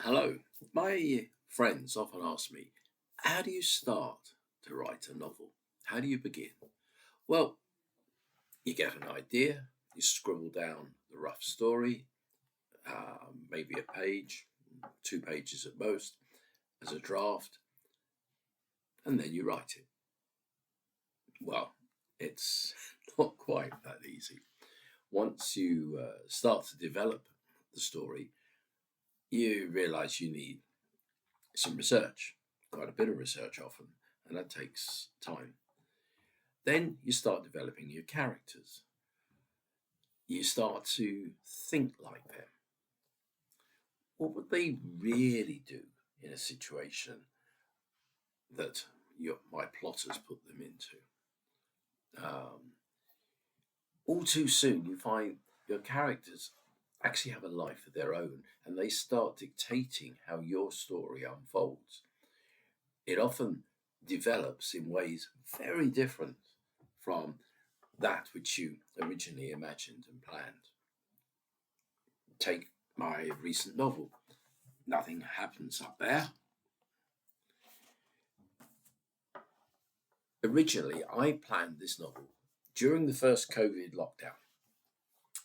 Hello. My friends often ask me, how do you start to write a novel? How do you begin? Well, you get an idea, you scribble down the rough story, maybe a page, 2 pages at most, as a draft, and then you write it. Well, it's not quite that easy. Once you start to develop the story, you realize you need some research, quite a bit of research often, and that takes time. Then you start developing your characters. You start to think like them. What would they really do in a situation that my plotters put them into? Um, all too soon, you find your characters actually have a life of their own and they start dictating how your story unfolds. It often develops in ways very different from that which you originally imagined and planned. Take my recent novel, Nothing Happens Up There. Originally, I planned this novel during the first COVID lockdown,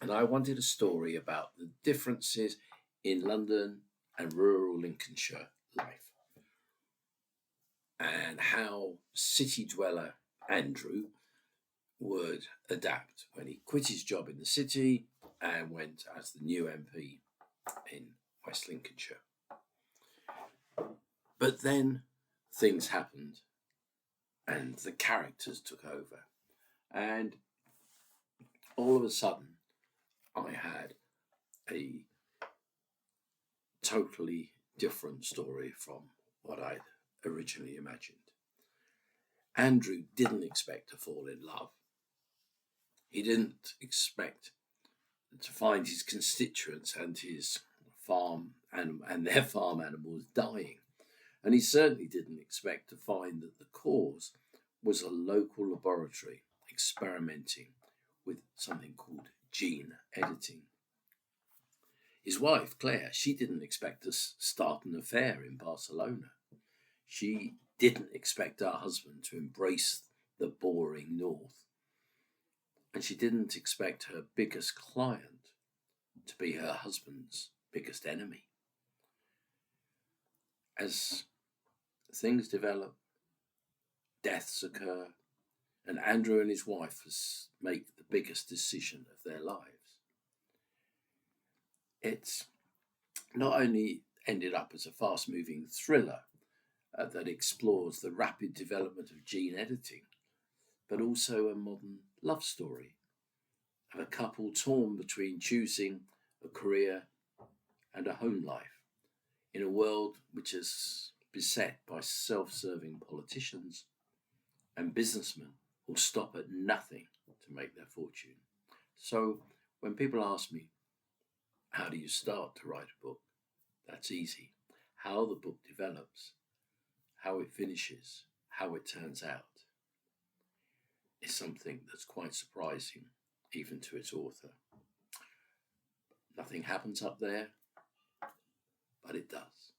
and I wanted a story about the differences in London and rural Lincolnshire life and how city dweller Andrew would adapt when he quit his job in the city and went as the new MP in West Lincolnshire. But then things happened and the characters took over. And all of a sudden, I had a totally different story from what I'd originally imagined. Andrew didn't expect to fall in love. He didn't expect to find his constituents and his and their farm animals dying. And he certainly didn't expect to find that the cause was a local laboratory experimenting with something called gene editing. His wife, Claire, she didn't expect to start an affair in Barcelona. She didn't expect her husband to embrace the boring North. And she didn't expect her biggest client to be her husband's biggest enemy. As things develop, deaths occur, and Andrew and his wife make the biggest decision of their lives. It's not only ended up as a fast-moving thriller that explores the rapid development of gene editing, but also a modern love story of a couple torn between choosing a career and a home life in a world which is beset by self-serving politicians and businessmen who stop at nothing to make their fortune. So when people ask me, how do you start to write a book? That's easy. How the book develops, how it finishes, how it turns out is something that's quite surprising even to its author. Nothing happens up there, but it does.